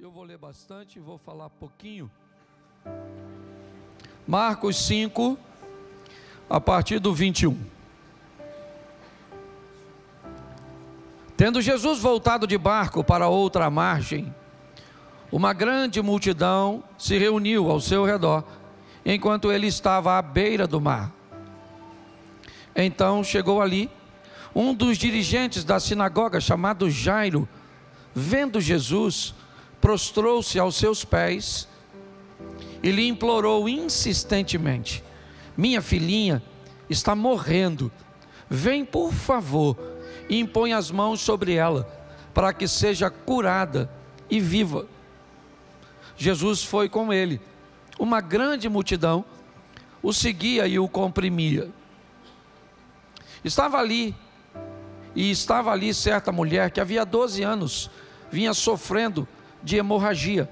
Eu vou ler bastante, vou falar pouquinho. Marcos 5, a partir do 21. Tendo Jesus voltado de barco para outra margem, uma grande multidão se reuniu ao seu redor, enquanto ele estava à beira do mar. Então chegou ali um dos dirigentes da sinagoga, chamado Jairo. Vendo Jesus, prostrou-se aos seus pés e lhe implorou insistentemente: minha filhinha está morrendo, vem por favor e impõe as mãos sobre ela, para que seja curada e viva. Jesus foi com ele. Uma grande multidão o seguia e o comprimia. Estava ali certa mulher que havia 12 anos vinha sofrendo de hemorragia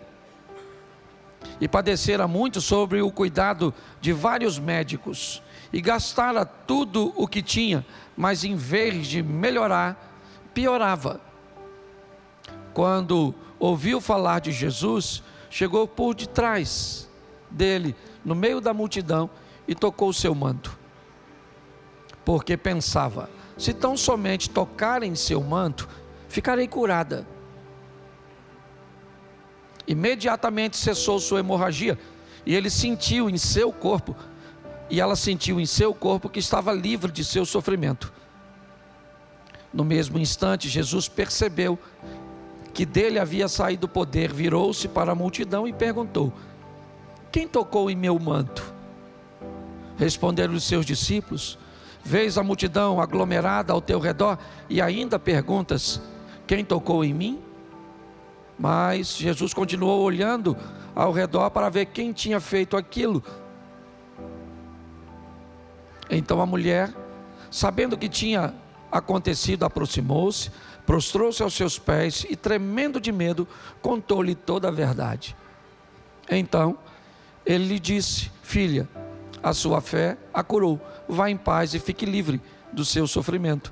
e padecera muito sobre o cuidado de vários médicos e gastara tudo o que tinha, mas em vez de melhorar, piorava. Quando ouviu falar de Jesus, chegou por detrás dele, no meio da multidão, e tocou o seu manto, porque pensava: se tão somente tocar em seu manto, ficarei curada. Imediatamente cessou sua hemorragia, e ele sentiu em seu corpo, e ela sentiu em seu corpo que estava livre de seu sofrimento. No mesmo instante, Jesus percebeu que dele havia saído o poder, virou-se para a multidão e perguntou: quem tocou em meu manto? Responderam os seus discípulos: vês a multidão aglomerada ao teu redor e ainda perguntas: quem tocou em mim? Mas Jesus continuou olhando ao redor para ver quem tinha feito aquilo. Então a mulher, sabendo o que tinha acontecido, aproximou-se, prostrou-se aos seus pés e, tremendo de medo, contou-lhe toda a verdade. Então ele lhe disse: filha, a sua fé a curou, vá em paz e fique livre do seu sofrimento.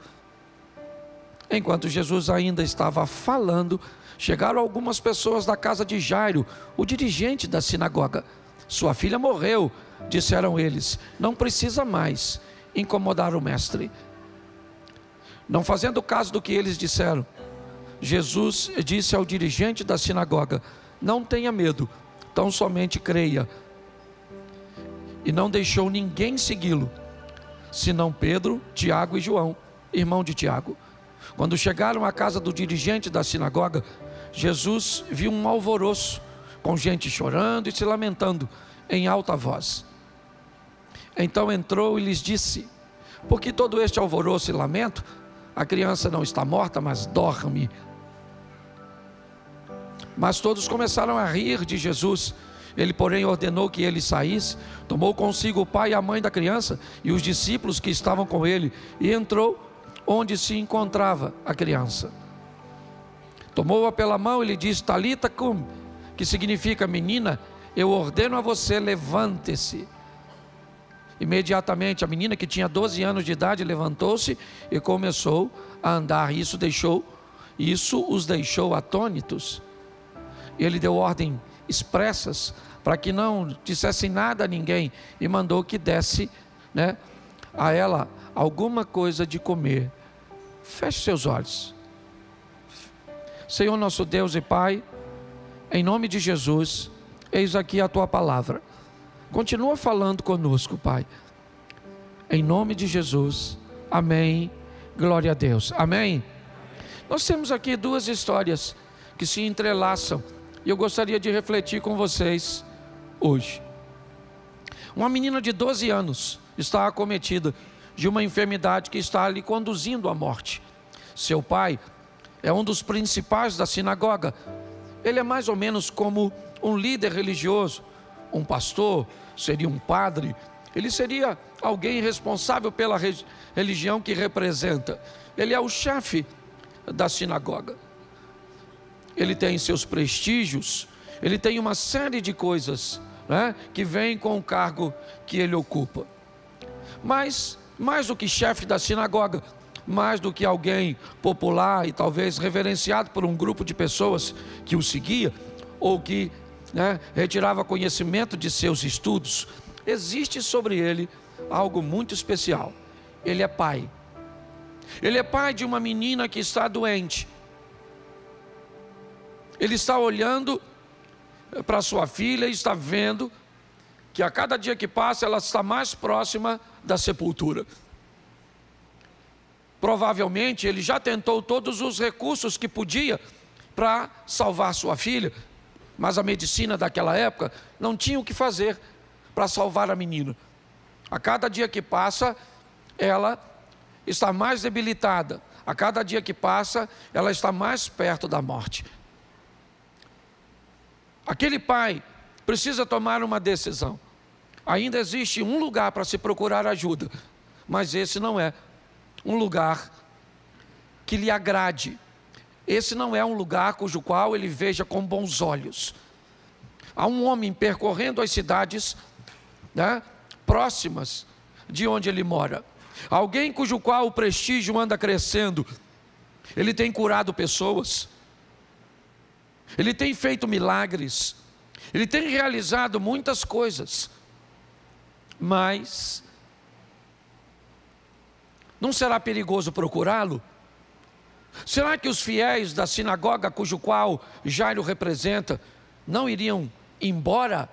Enquanto Jesus ainda estava falando, chegaram algumas pessoas da casa de Jairo, o dirigente da sinagoga. Sua filha morreu, disseram eles, não precisa mais incomodar o mestre. Não fazendo caso do que eles disseram, Jesus disse ao dirigente da sinagoga: não tenha medo, tão somente creia. E não deixou ninguém segui-lo, senão Pedro, Tiago e João, irmão de Tiago. Quando chegaram à casa do dirigente da sinagoga, Jesus viu um alvoroço, com gente chorando e se lamentando em alta voz. Então entrou e lhes disse: por que todo este alvoroço e lamento? A criança não está morta, mas dorme. Mas todos começaram a rir de Jesus. Ele, porém, ordenou que ele saísse, tomou consigo o pai e a mãe da criança e os discípulos que estavam com ele, e entrou onde se encontrava a criança. Tomou-a pela mão e lhe disse: Talita cum, que significa: menina, eu ordeno a você, levante-se. Imediatamente a menina, que tinha 12 anos de idade, levantou-se e começou a andar. Isso os deixou atônitos. Ele deu ordem expressas para que não dissessem nada a ninguém e mandou que desse, a ela alguma coisa de comer. Feche seus olhos. Senhor nosso Deus e Pai, em nome de Jesus, eis aqui a tua palavra. Continua falando conosco, Pai. Em nome de Jesus. Amém. Glória a Deus. Amém. Nós temos aqui duas histórias que se entrelaçam e eu gostaria de refletir com vocês hoje. Uma menina de 12 anos está acometida de uma enfermidade que está lhe conduzindo à morte. Seu pai é um dos principais da sinagoga. Ele é mais ou menos como um líder religioso, um pastor, seria um padre. Ele seria alguém responsável pela religião que representa. Ele é o chefe da sinagoga. Ele tem seus prestígios, ele tem uma série de coisas, que vêm com o cargo que ele ocupa. Mas, mais do que chefe da sinagoga, mais do que alguém popular e talvez reverenciado por um grupo de pessoas que o seguia, ou que retirava conhecimento de seus estudos, existe sobre ele algo muito especial. Ele é pai. Ele é pai de uma menina que está doente. Ele está olhando para sua filha e está vendo que a cada dia que passa ela está mais próxima da sepultura. Provavelmente ele já tentou todos os recursos que podia para salvar sua filha, mas a medicina daquela época não tinha o que fazer para salvar a menina. A cada dia que passa, ela está mais debilitada. A cada dia que passa, ela está mais perto da morte. Aquele pai precisa tomar uma decisão. Ainda existe um lugar para se procurar ajuda, mas esse não é um lugar que lhe agrade. Esse não é um lugar cujo qual ele veja com bons olhos. Há um homem percorrendo as cidades próximas de onde ele mora. Alguém cujo qual o prestígio anda crescendo. Ele tem curado pessoas. Ele tem feito milagres. Ele tem realizado muitas coisas. Mas não será perigoso procurá-lo? Será que os fiéis da sinagoga cujo qual Jairo representa não iriam embora?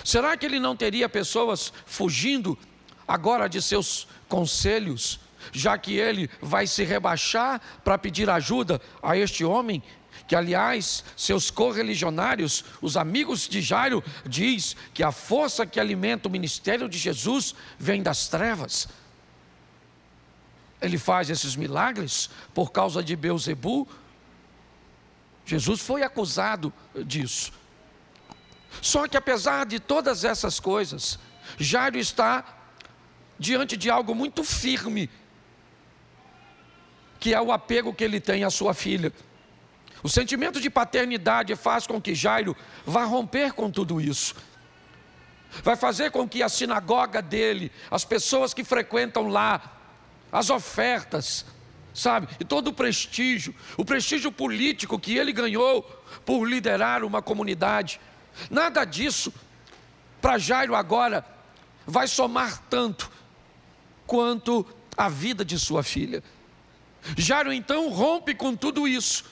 Será que ele não teria pessoas fugindo agora de seus conselhos, já que ele vai se rebaixar para pedir ajuda a este homem, que aliás seus correligionários, os amigos de Jairo, diz que a força que alimenta o ministério de Jesus vem das trevas? Ele faz esses milagres por causa de Beelzebu. Jesus foi acusado disso. Só que apesar de todas essas coisas, Jairo está diante de algo muito firme, que é o apego que ele tem à sua filha. O sentimento de paternidade faz com que Jairo vá romper com tudo isso. Vai fazer com que a sinagoga dele, as pessoas que frequentam lá, as ofertas, sabe, e todo o prestígio político que ele ganhou por liderar uma comunidade, nada disso para Jairo agora vai somar tanto quanto a vida de sua filha. Jairo então rompe com tudo isso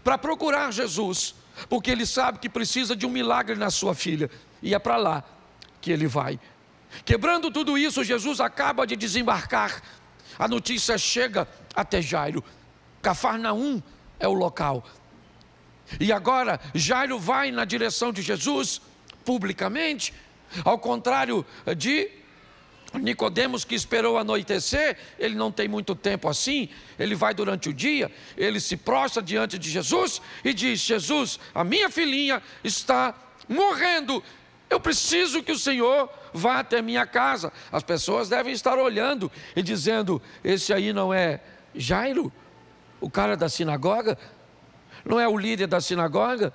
para procurar Jesus, porque ele sabe que precisa de um milagre na sua filha, e é para lá que ele vai. Quebrando tudo isso, Jesus acaba de desembarcar. A notícia chega até Jairo. Cafarnaum é o local. E agora Jairo vai na direção de Jesus publicamente, ao contrário de Nicodemos, que esperou anoitecer. Ele não tem muito tempo assim. Ele vai durante o dia, ele se prostra diante de Jesus e diz: Jesus, a minha filhinha está morrendo, eu preciso que o Senhor vá até minha casa. As pessoas devem estar olhando e dizendo: esse aí não é Jairo, o cara da sinagoga? Não é o líder da sinagoga?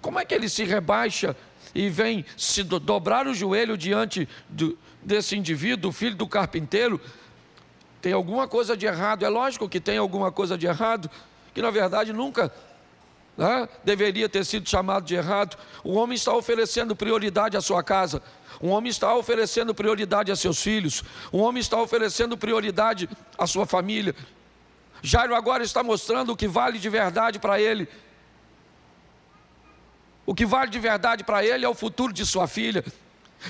Como é que ele se rebaixa e vem se dobrar o joelho diante desse indivíduo, filho do carpinteiro? Tem alguma coisa de errado. É lógico que tem alguma coisa de errado, que na verdade nunca deveria ter sido chamado de errado. O homem está oferecendo prioridade à sua casa. Um homem está oferecendo prioridade a seus filhos. Um homem está oferecendo prioridade à sua família. Jairo agora está mostrando o que vale de verdade para ele. O que vale de verdade para ele é o futuro de sua filha.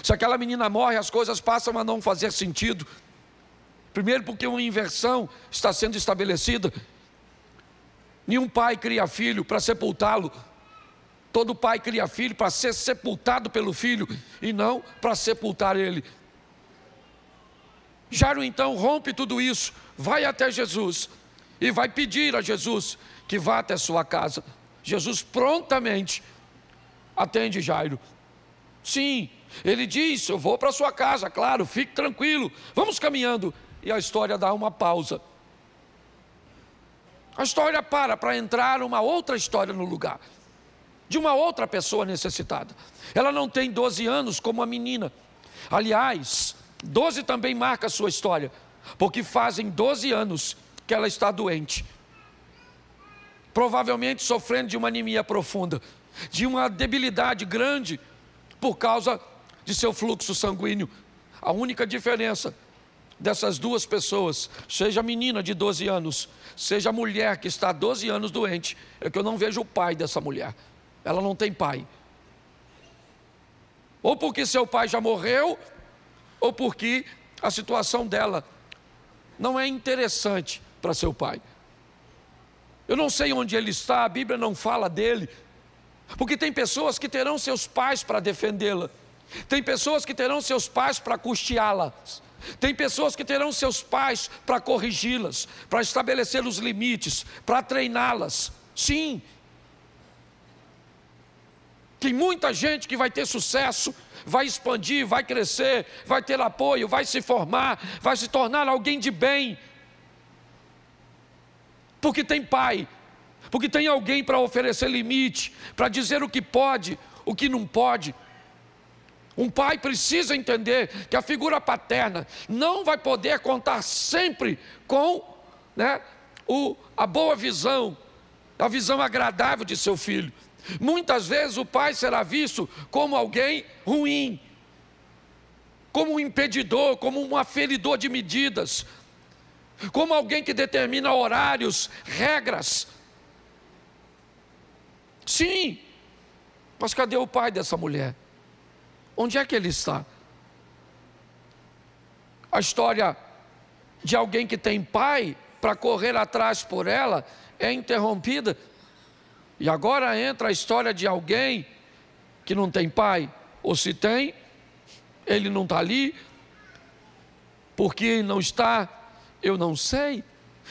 Se aquela menina morre, as coisas passam a não fazer sentido. Primeiro, porque uma inversão está sendo estabelecida. Nenhum pai cria filho para sepultá-lo. Todo pai cria filho para ser sepultado pelo filho, e não para sepultar ele. Jairo então rompe tudo isso, vai até Jesus e vai pedir a Jesus que vá até sua casa. Jesus prontamente atende Jairo. Sim, ele diz: eu vou para sua casa, claro, fique tranquilo, vamos caminhando. E a história dá uma pausa. A história para entrar uma outra história no lugar, de uma outra pessoa necessitada. Ela não tem 12 anos como a menina. Aliás, 12 também marca a sua história, porque fazem 12 anos que ela está doente. provavelmente sofrendo de uma anemia profunda, de uma debilidade grande por causa de seu fluxo sanguíneo. A única diferença dessas duas pessoas, seja a menina de 12 anos, seja a mulher que está há 12 anos doente, é que eu não vejo o pai dessa mulher. Ela não tem pai. Ou porque seu pai já morreu, ou porque a situação dela não é interessante para seu pai. Eu não sei onde ele está, a Bíblia não fala dele, porque tem pessoas que terão seus pais para defendê-la, tem pessoas que terão seus pais para custeá-las, tem pessoas que terão seus pais para corrigi-las, para estabelecer os limites, para treiná-las. Sim, tem muita gente que vai ter sucesso, vai expandir, vai crescer, vai ter apoio, vai se formar, vai se tornar alguém de bem, porque tem pai, porque tem alguém para oferecer limite, para dizer o que pode, o que não pode. Um pai precisa entender que a figura paterna não vai poder contar sempre com a boa visão, a visão agradável de seu filho. Muitas vezes o pai será visto como alguém ruim, como um impedidor, como um aferidor de medidas, como alguém que determina horários, regras. Sim, mas cadê o pai dessa mulher? Onde é que ele está? A história de alguém que tem pai para correr atrás por ela é interrompida. E agora entra a história de alguém que não tem pai. Ou se tem, ele não está ali. Por que não está? Eu não sei.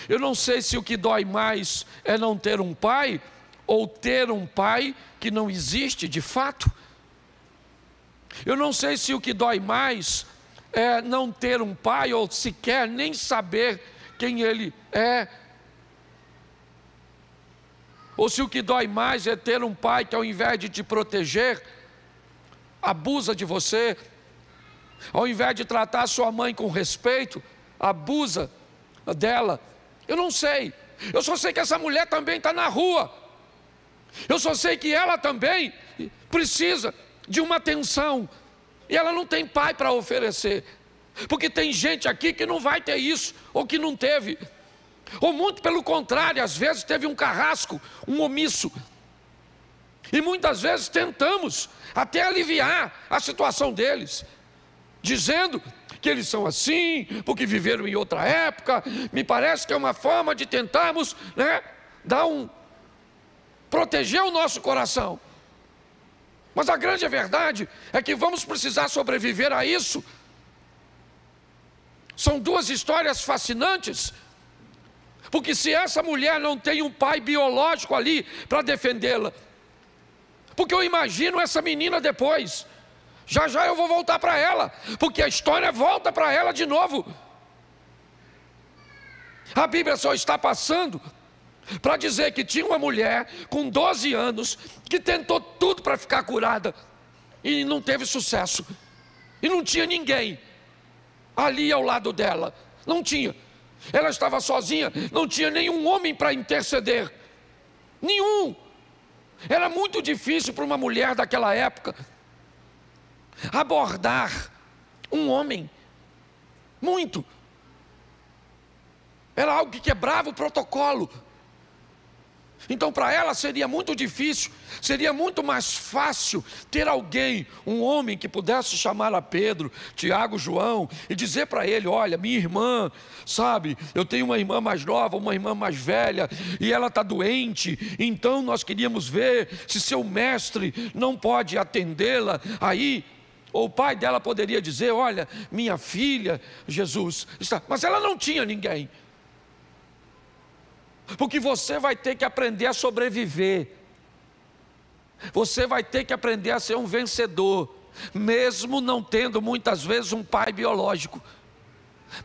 Eu não sei se o que dói mais é não ter um pai, ou ter um pai que não existe de fato. Eu não sei se o que dói mais é não ter um pai, ou sequer nem saber quem ele é. Ou se o que dói mais é ter um pai que, ao invés de te proteger, abusa de você. Ao invés de tratar sua mãe com respeito, abusa dela. Eu não sei. Eu só sei que essa mulher também está na rua. Eu só sei que ela também precisa de uma atenção, e ela não tem pai para oferecer, porque tem gente aqui que não vai ter isso, ou que não teve, ou muito pelo contrário, às vezes teve um carrasco, um omisso, e muitas vezes tentamos até aliviar a situação deles, dizendo que eles são assim, porque viveram em outra época. Me parece que é uma forma de tentarmos, proteger o nosso coração. Mas a grande verdade é que vamos precisar sobreviver a isso. São duas histórias fascinantes, porque se essa mulher não tem um pai biológico ali para defendê-la, porque eu imagino essa menina depois, já já eu vou voltar para ela, porque a história volta para ela de novo. A Bíblia só está passando para dizer que tinha uma mulher com 12 anos que tentou tudo para ficar curada e não teve sucesso, e não tinha ninguém ali ao lado dela, não tinha. Ela estava sozinha, não tinha nenhum homem para interceder, nenhum. Era muito difícil para uma mulher daquela época abordar um homem, muito. Era algo que quebrava o protocolo. Então para ela seria muito difícil, seria muito mais fácil ter alguém, um homem que pudesse chamar a Pedro, Tiago, João e dizer para ele: olha, minha irmã, sabe, eu tenho uma irmã mais nova, uma irmã mais velha, e ela está doente, então nós queríamos ver se seu mestre não pode atendê-la. Aí o pai dela poderia dizer: olha, minha filha, Jesus está... Mas ela não tinha ninguém. Porque você vai ter que aprender a sobreviver. Você vai ter que aprender a ser um vencedor, mesmo não tendo muitas vezes um pai biológico.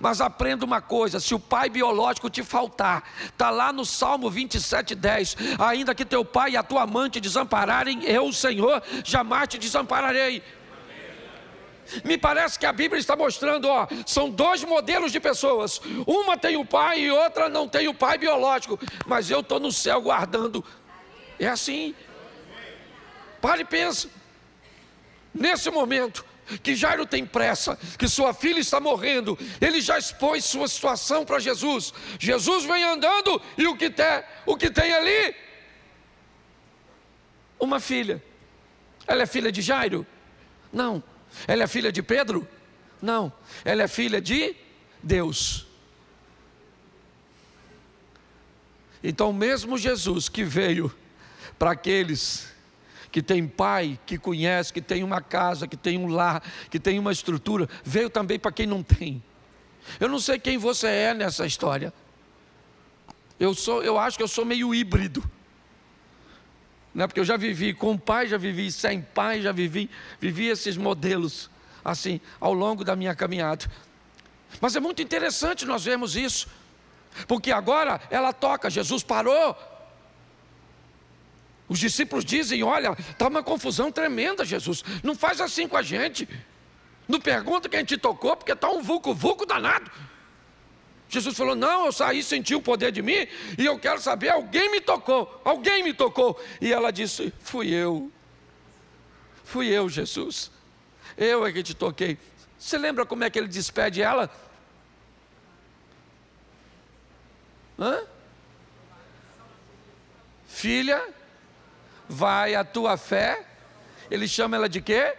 Mas aprenda uma coisa: se o pai biológico te faltar, está lá no Salmo 27:10, ainda que teu pai e a tua mãe te desampararem, eu, o Senhor, jamais te desampararei. Me parece que a Bíblia está mostrando, ó, são dois modelos de pessoas. Uma tem o pai e outra não tem o pai biológico. Mas eu estou no céu guardando. É assim. Pare e pensa. Nesse momento que Jairo tem pressa, que sua filha está morrendo, ele já expôs sua situação para Jesus. Jesus vem andando e o que tem ali? Uma filha. Ela é filha de Jairo? Não. Ela é filha de Pedro? Não. Ela é filha de Deus. Então mesmo Jesus que veio para aqueles que tem pai, que conhece, que tem uma casa, que tem um lar, que tem uma estrutura, veio também para quem não tem. Eu não sei quem você é nessa história. Eu acho que eu sou meio híbrido. Não é porque eu já vivi com pai, já vivi sem pai, já vivi esses modelos assim ao longo da minha caminhada. Mas é muito interessante nós vermos isso, porque agora ela toca, Jesus parou. Os discípulos dizem: olha, está uma confusão tremenda, Jesus, não faz assim com a gente, não pergunta quem te tocou, porque está um vulco danado. Jesus falou: não, eu saí, senti o poder de mim, e eu quero saber, alguém me tocou. E ela disse: fui eu, Jesus, eu é que te toquei. Você lembra como é que ele despede ela? Filha, vai a tua fé. Ele chama ela de quê?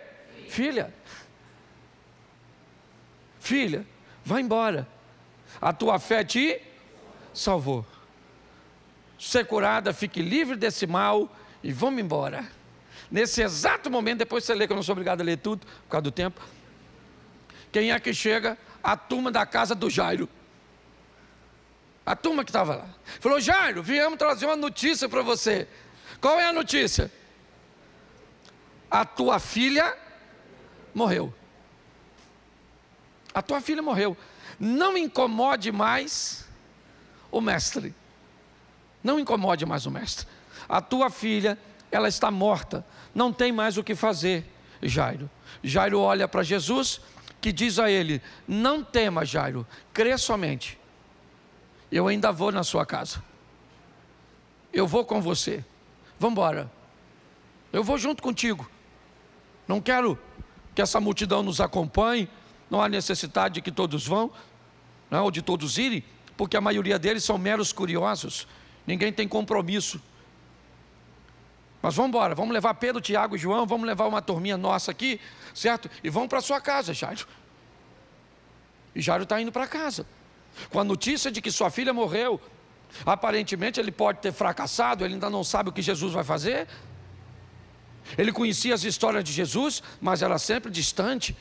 Filha. Filha, vai embora, a tua fé te salvou. Ser curada, fique livre desse mal e vamos embora. Nesse exato momento, depois você lê, que eu não sou obrigado a ler tudo por causa do tempo. Quem é que chega? A turma da casa do Jairo. A turma que estava lá falou: Jairo, viemos trazer uma notícia para você. Qual é a notícia? A tua filha morreu. A tua filha morreu. Não incomode mais o mestre. Não incomode mais o mestre. A tua filha, ela está morta. Não tem mais o que fazer, Jairo. Jairo olha para Jesus, que diz a ele: não tema, Jairo, crê somente. Eu ainda vou na sua casa. Eu vou com você. Vamos embora. Eu vou junto contigo. Não quero que essa multidão nos acompanhe. Não há necessidade de que todos vão, não, ou de todos irem, porque a maioria deles são meros curiosos. Ninguém tem compromisso. Mas vamos embora, vamos levar Pedro, Tiago e João, vamos levar uma turminha nossa aqui, certo? E vamos para sua casa, Jairo. E Jairo está indo para casa, com a notícia de que sua filha morreu. Aparentemente ele pode ter fracassado, ele ainda não sabe o que Jesus vai fazer. Ele conhecia as histórias de Jesus, mas era sempre distante.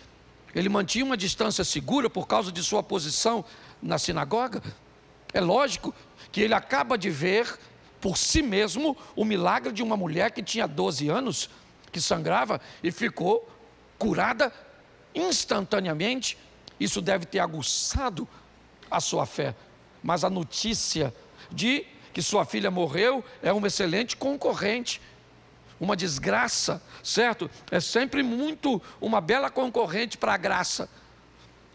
Ele mantinha uma distância segura por causa de sua posição na sinagoga. É lógico que ele acaba de ver por si mesmo o milagre de uma mulher que tinha 12 anos, que sangrava e ficou curada instantaneamente. Isso deve ter aguçado a sua fé. Mas a notícia de que sua filha morreu é um excelente concorrente. Uma desgraça, certo? É sempre uma bela concorrente para a graça.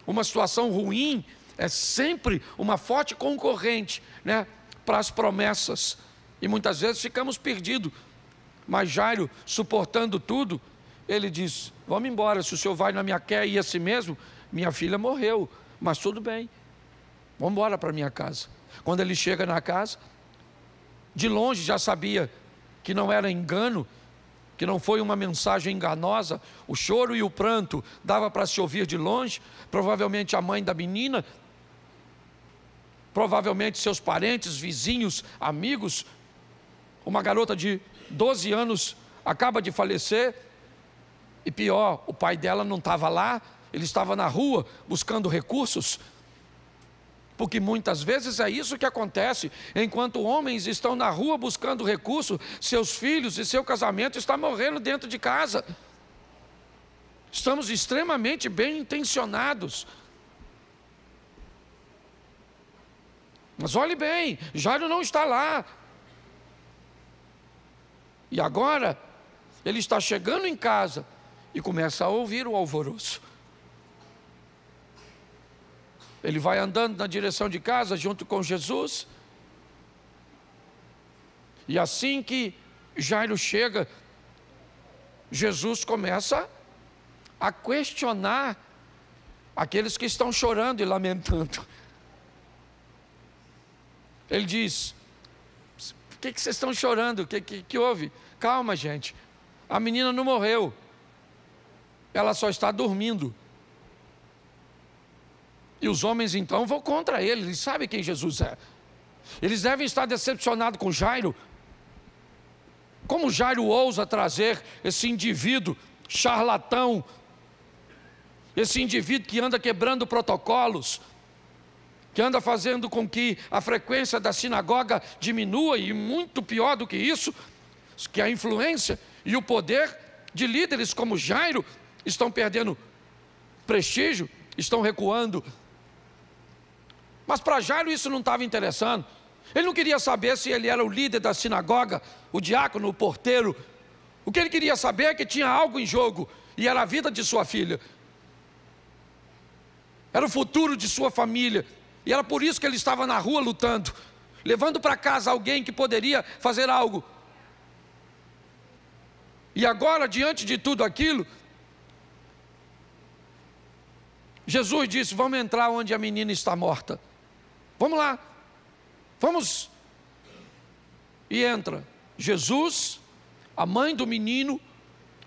Uma situação ruim é sempre uma forte concorrente, né, para as promessas. E muitas vezes ficamos perdidos. Mas Jairo, suportando tudo, ele diz: vamos embora, se o senhor vai na minha quer ir assim mesmo, minha filha morreu, mas tudo bem, vamos embora para minha casa. Quando ele chega na casa, de longe já sabia que não era engano, que não foi uma mensagem enganosa. O choro e o pranto dava para se ouvir de longe. Provavelmente a mãe da menina, provavelmente seus parentes, vizinhos, amigos. Uma garota de 12 anos acaba de falecer, e pior, o pai dela não estava lá, ele estava na rua buscando recursos. Porque muitas vezes é isso que acontece. Enquanto homens estão na rua buscando recurso, seus filhos e seu casamento estão morrendo dentro de casa. Estamos extremamente bem intencionados. Mas olhe bem, Jairo não está lá. E agora, ele está chegando em casa e começa a ouvir o alvoroço. Ele vai andando na direção de casa junto com Jesus. E assim que Jairo chega, Jesus começa a questionar aqueles que estão chorando e lamentando. Ele diz: por que vocês estão chorando? O que houve? Calma, gente, a menina não morreu, ela só está dormindo. E os homens então vão contra ele, eles sabem quem Jesus é. Eles devem estar decepcionados com Jairo. Como Jairo ousa trazer esse indivíduo charlatão, esse indivíduo que anda quebrando protocolos, que anda fazendo com que a frequência da sinagoga diminua, e muito pior do que isso, que a influência e o poder de líderes como Jairo estão perdendo prestígio, estão recuando. Mas para Jairo isso não estava interessando. Ele não queria saber se ele era o líder da sinagoga, o diácono, o porteiro. O que ele queria saber é que tinha algo em jogo, e era a vida de sua filha, era o futuro de sua família. E era por isso que ele estava na rua lutando, levando para casa alguém que poderia fazer algo. E agora, diante de tudo aquilo, Jesus disse: vamos entrar onde a menina está morta. Vamos lá, vamos. E entra Jesus, a mãe do menino,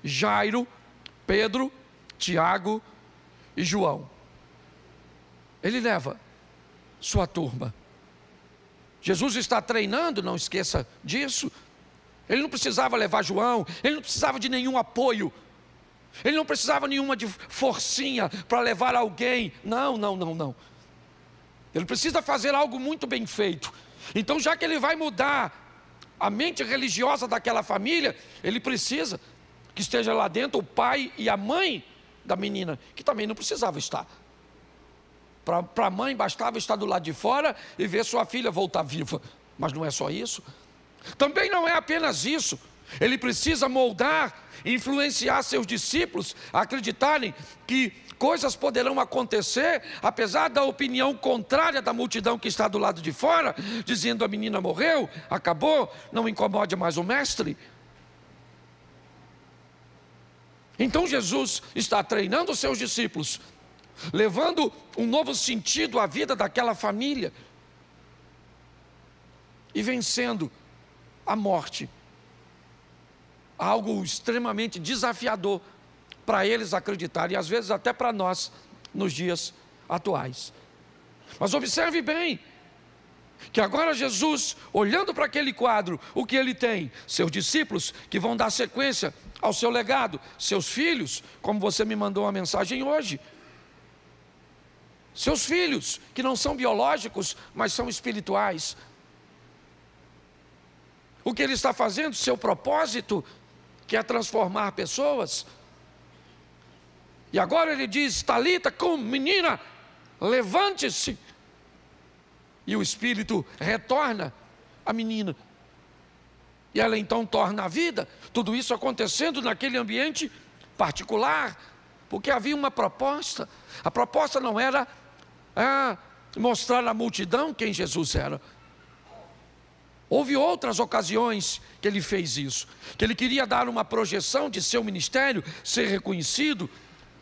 Jairo, Pedro, Tiago e João. Ele leva sua turma. Jesus está treinando, não esqueça disso. Ele não precisava levar João, ele não precisava de nenhum apoio, ele não precisava nenhuma de forcinha para levar alguém. Não. Ele precisa fazer algo muito bem feito. Então, já que ele vai mudar a mente religiosa daquela família, ele precisa que esteja lá dentro o pai e a mãe da menina, que também não precisava estar. Para a mãe bastava estar do lado de fora e ver sua filha voltar viva. Mas não é só isso. Também não é apenas isso. Ele precisa moldar, influenciar seus discípulos a acreditarem que coisas poderão acontecer, apesar da opinião contrária da multidão que está do lado de fora, dizendo: a menina morreu, acabou, não incomode mais o mestre. Então Jesus está treinando os seus discípulos, levando um novo sentido à vida daquela família e vencendo a morte. Algo extremamente desafiador para eles acreditarem, e às vezes até para nós nos dias atuais. Mas observe bem que agora Jesus, olhando para aquele quadro, o que ele tem? Seus discípulos que vão dar sequência ao seu legado, seus filhos, como você me mandou uma mensagem hoje. Seus filhos, que não são biológicos, mas são espirituais. O que ele está fazendo, seu propósito, que é transformar pessoas. E agora ele diz: Talita, cum, menina, levante-se. E o Espírito retorna a menina. E ela então torna a vida. Tudo isso acontecendo naquele ambiente particular, porque havia uma proposta. A proposta não era mostrar à multidão quem Jesus era. Houve outras ocasiões que ele fez isso, que ele queria dar uma projeção de seu ministério, ser reconhecido,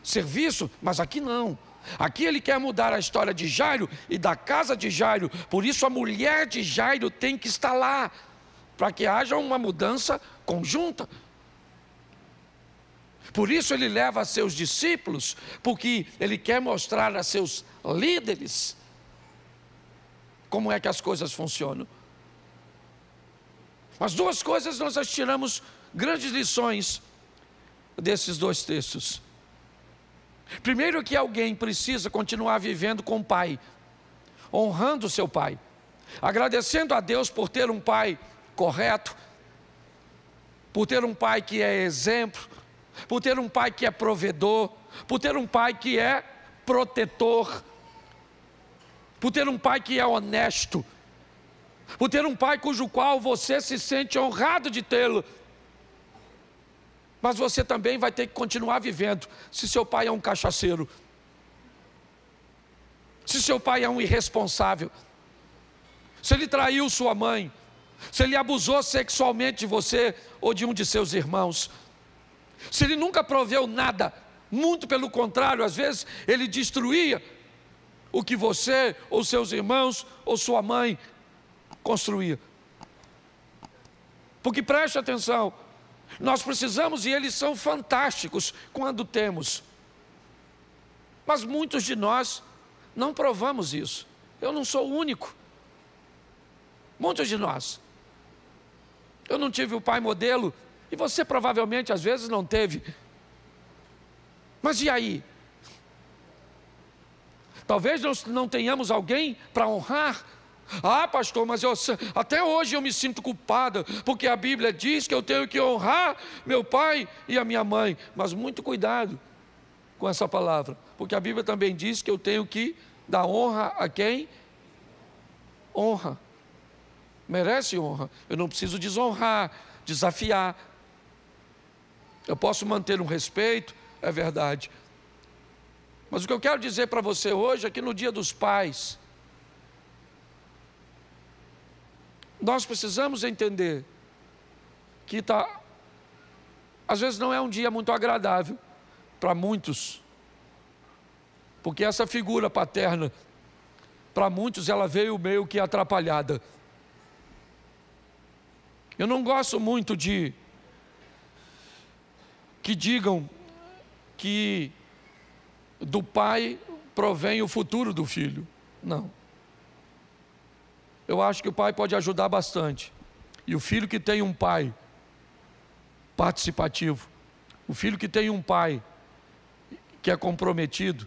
ser visto, mas aqui não. Aqui ele quer mudar a história de Jairo e da casa de Jairo. Por isso a mulher de Jairo tem que estar lá, para que haja uma mudança conjunta. Por isso ele leva a seus discípulos, porque ele quer mostrar a seus líderes como é que as coisas funcionam. As duas coisas nós tiramos grandes lições desses dois textos. Primeiro, que alguém precisa continuar vivendo com o pai, honrando o seu pai, agradecendo a Deus por ter um pai correto, por ter um pai que é exemplo, por ter um pai que é provedor, por ter um pai que é protetor, por ter um pai que é honesto, por ter um pai cujo qual você se sente honrado de tê-lo. Mas você também vai ter que continuar vivendo se seu pai é um cachaceiro. Se seu pai é um irresponsável, se ele traiu sua mãe, se ele abusou sexualmente de você ou de um de seus irmãos, se ele nunca proveu nada, muito pelo contrário, às vezes ele destruía o que você ou seus irmãos ou sua mãe construía. Porque preste atenção, nós precisamos, e eles são fantásticos quando temos, mas muitos de nós não provamos isso. Eu não sou o único. Muitos de nós. Eu não tive o pai modelo, e você provavelmente às vezes não teve. Mas e aí? Talvez nós não tenhamos alguém para honrar. Ah, pastor, mas até hoje eu me sinto culpada, porque a Bíblia diz que eu tenho que honrar meu pai e a minha mãe. Mas muito cuidado com essa palavra, porque a Bíblia também diz que eu tenho que dar honra a quem honra, merece honra. Eu não preciso desonrar, desafiar. Eu posso manter um respeito, é verdade. Mas o que eu quero dizer para você hoje é que no Dia dos Pais, nós precisamos entender que às vezes não é um dia muito agradável para muitos, porque essa figura paterna, para muitos ela veio meio que atrapalhada. Eu não gosto muito de que digam que do pai provém o futuro do filho. Não. Eu acho que o pai pode ajudar bastante. E o filho que tem um pai participativo, o filho que tem um pai que é comprometido,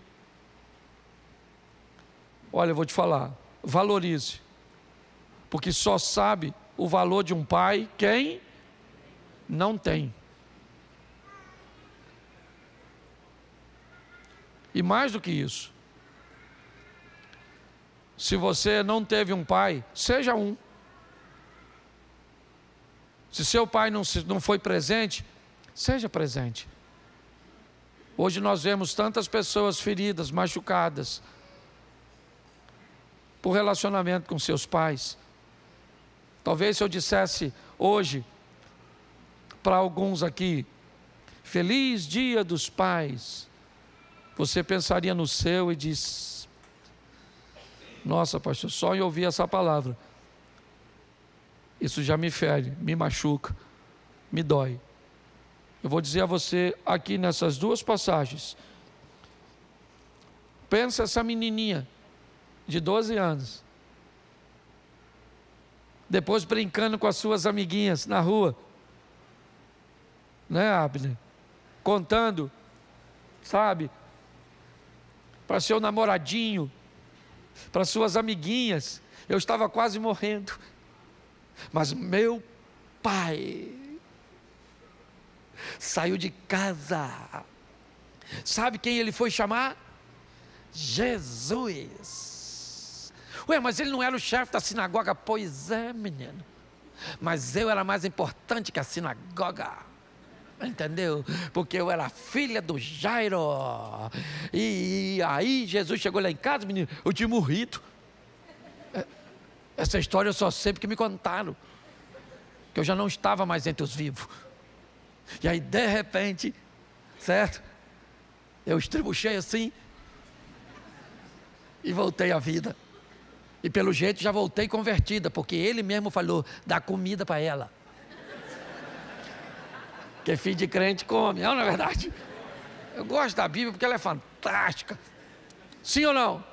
olha, eu vou te falar, valorize, porque só sabe o valor de um pai quem não tem. E mais do que isso, se você não teve um pai, seja um. Se seu pai não foi presente, seja presente. Hoje nós vemos tantas pessoas feridas, machucadas, por relacionamento com seus pais. Talvez se eu dissesse hoje, para alguns aqui, feliz dia dos pais, você pensaria no seu e diz, nossa pastor, só em ouvir essa palavra, isso já me fere, me machuca, me dói. Eu vou dizer a você aqui nessas duas passagens, pensa essa menininha de 12 anos, depois brincando com as suas amiguinhas na rua, né, Abner? Contando, sabe, para seu namoradinho, para suas amiguinhas. Eu estava quase morrendo, mas meu pai saiu de casa. Sabe quem ele foi chamar? Jesus. Ué, mas ele não era o chefe da sinagoga? Pois é, menino, mas eu era mais importante que a sinagoga. Entendeu? Porque eu era filha do Jairo. E aí Jesus chegou lá em casa, menino, eu tinha morrido. Essa história eu só sei porque me contaram, que eu já não estava mais entre os vivos. E aí de repente, certo? Eu estrebuchei assim e voltei à vida. E pelo jeito já voltei convertida, porque ele mesmo falou, dá comida para ela. Que filho de crente come, não é verdade? Eu gosto da Bíblia porque ela é fantástica. Sim ou não?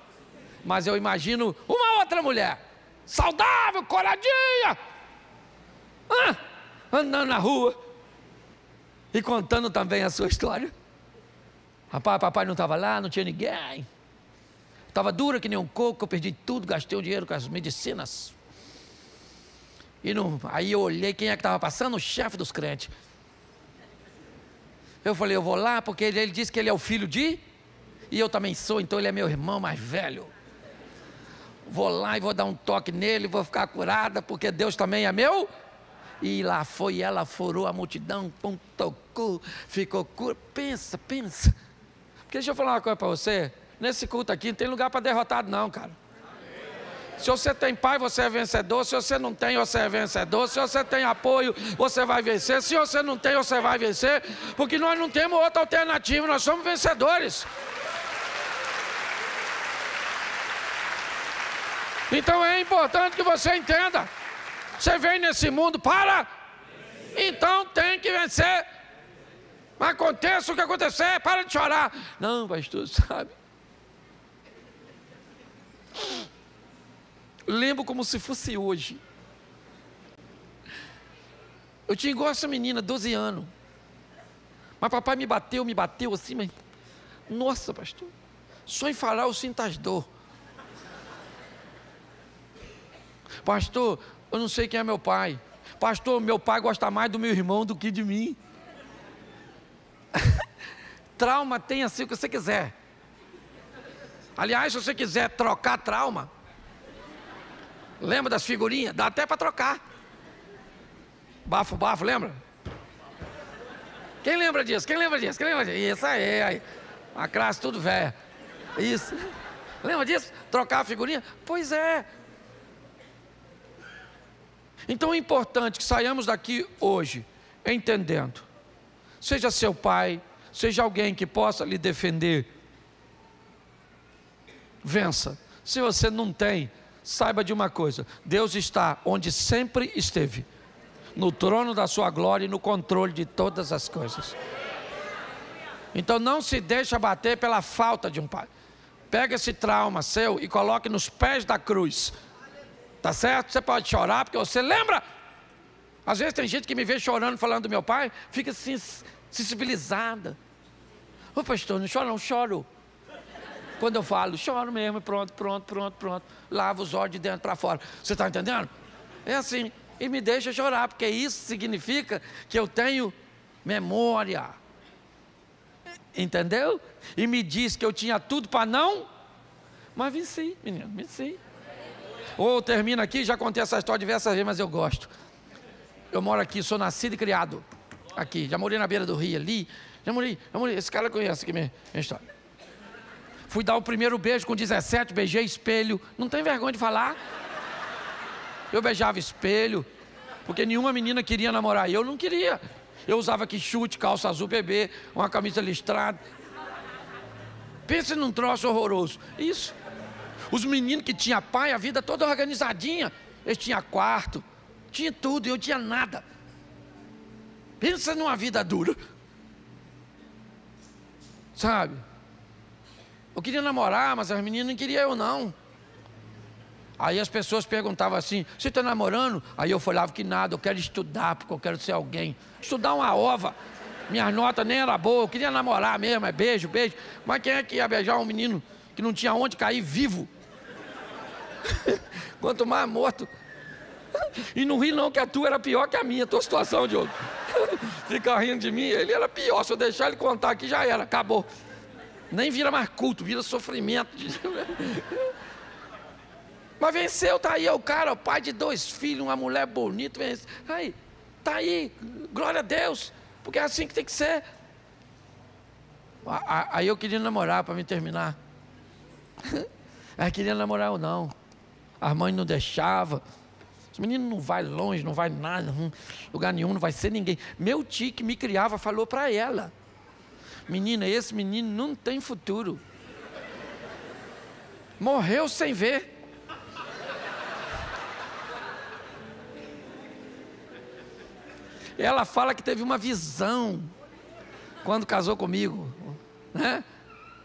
Mas eu imagino uma outra mulher, saudável, coradinha, andando na rua e contando também a sua história. Rapaz, papai não estava lá, não tinha ninguém. Estava dura que nem um coco, eu perdi tudo, gastei o dinheiro com as medicinas. Aí eu olhei quem é que estava passando, o chefe dos crentes. Eu falei, eu vou lá, porque ele disse que ele é o filho de... E eu também sou, então ele é meu irmão mais velho. Vou lá e vou dar um toque nele, vou ficar curada, porque Deus também é meu. E lá foi ela, furou a multidão, tocou, ficou cura. Pensa. Porque deixa eu falar uma coisa para você. nesse culto aqui não tem lugar para derrotado não, cara. Se você tem pai, você é vencedor. Se você não tem, você é vencedor. Se você tem apoio, você vai vencer. Se você não tem, você vai vencer. Porque nós não temos outra alternativa, nós somos vencedores. Então é importante que você entenda. Você vem nesse mundo para... Então tem que vencer. Aconteça o que acontecer, para de chorar. Não, pastor, sabe? Lembro como se fosse hoje. Eu tinha igual essa menina, 12 anos. Mas papai me bateu assim, mas... Nossa, pastor, só em falar eu sinto as dor. Pastor, eu não sei quem é meu pai. Pastor, meu pai gosta mais do meu irmão do que de mim. Trauma tem assim o que você quiser. Aliás, se você quiser trocar trauma, lembra das figurinhas? Dá até para trocar. Bafo, bafo, lembra? Quem lembra disso? Quem lembra disso? Quem lembra disso? Isso aí. A classe tudo velha. Isso. Lembra disso? Trocar a figurinha? Pois é. Então é importante que saiamos daqui hoje entendendo. Seja seu pai, seja alguém que possa lhe defender. Vença. Se você não tem, saiba de uma coisa: Deus está onde sempre esteve, no trono da sua glória e no controle de todas as coisas. Então não se deixe bater pela falta de um pai. Pega esse trauma seu e coloque nos pés da cruz. Tá certo? Você pode chorar porque você lembra. Às vezes tem gente que me vê chorando falando do meu pai, fica assim, sensibilizada. Ô pastor, não chora não, choro. Quando eu falo, choro mesmo, pronto. Lavo os olhos de dentro para fora. Você está entendendo? É assim, e me deixa chorar, porque isso significa que eu tenho memória. Entendeu? E me diz que eu tinha tudo para não, mas venci, menino, venci. Ou termina aqui, já contei essa história diversas vezes, mas eu gosto. Eu moro aqui, sou nascido e criado aqui. Já morei na beira do rio ali. Já morei. Esse cara conhece aqui minha história. Fui dar o primeiro beijo com 17, beijei espelho. Não tem vergonha de falar? Eu beijava espelho, porque nenhuma menina queria namorar. E eu não queria. Eu usava quichute, calça azul bebê, uma camisa listrada. Pensa num troço horroroso. Isso. Os meninos que tinham pai, a vida toda organizadinha. Eles tinham quarto, tinha tudo, e eu tinha nada. Pensa numa vida dura. Sabe? Eu queria namorar, mas as meninas não queriam eu não. Aí as pessoas perguntavam assim: você está namorando? Aí eu falava que nada, eu quero estudar, porque eu quero ser alguém. Estudar uma ova. Minhas notas nem eram boas, eu queria namorar mesmo, é beijo. Mas quem é que ia beijar um menino que não tinha onde cair vivo? Quanto mais morto. E não ri não, que a tua era pior que a minha, a tua situação, Diogo. Fica rindo de mim, ele era pior. Se eu deixar ele contar aqui, já era, acabou. Nem vira mais culto, vira sofrimento. Mas venceu, tá aí, é o cara, o pai de 2 filhos, uma mulher bonita, venceu. Aí, tá aí, glória a Deus, porque é assim que tem que ser. Aí eu queria namorar para me terminar. Aí queria namorar ou não. As mães não deixavam. Esse menino não vai longe, não vai nada, lugar nenhum, não vai ser ninguém. Meu tio que me criava falou para ela: menina, esse menino não tem futuro. Morreu sem ver. Ela fala que teve uma visão quando casou comigo, né?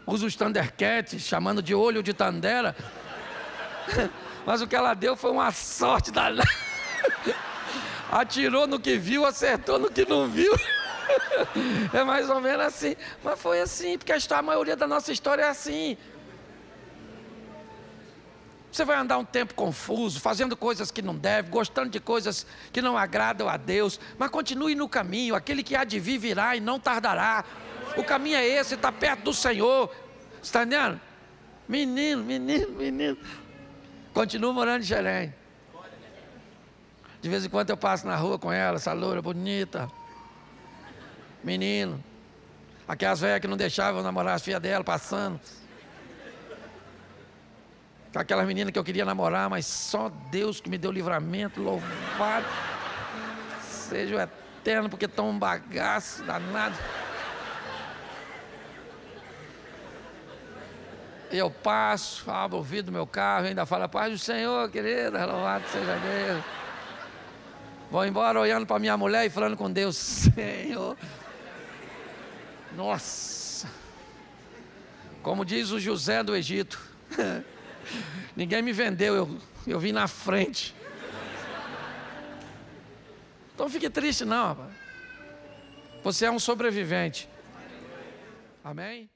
Usa os Thundercats, chamando de olho de Tandera. Mas o que ela deu foi uma sorte danada. Atirou no que viu, acertou no que não viu. É mais ou menos assim. Mas foi assim, porque a maioria da nossa história é assim. Você vai andar um tempo confuso, fazendo coisas que não deve, gostando de coisas que não agradam a Deus, mas continue no caminho. Aquele que há de vir virá e não tardará. O caminho é esse, está perto do Senhor. Está entendendo? Menino. Continuo morando em Xerém. De vez em quando eu passo na rua com ela, essa loura bonita. Menino. Aquelas velhas que não deixavam eu namorar as filhas dela, passando. com aquela menina que eu queria namorar, mas só Deus que me deu livramento, louvado seja o eterno, porque estão um bagaço danado. Eu passo, abro o ouvido do meu carro, ainda falo, paz do Senhor, querida, louvado seja Deus. Vou embora olhando para minha mulher e falando com Deus, Senhor. Nossa, como diz o José do Egito, ninguém me vendeu, eu vim na frente. Então não fique triste não, rapaz. Você é um sobrevivente. Amém?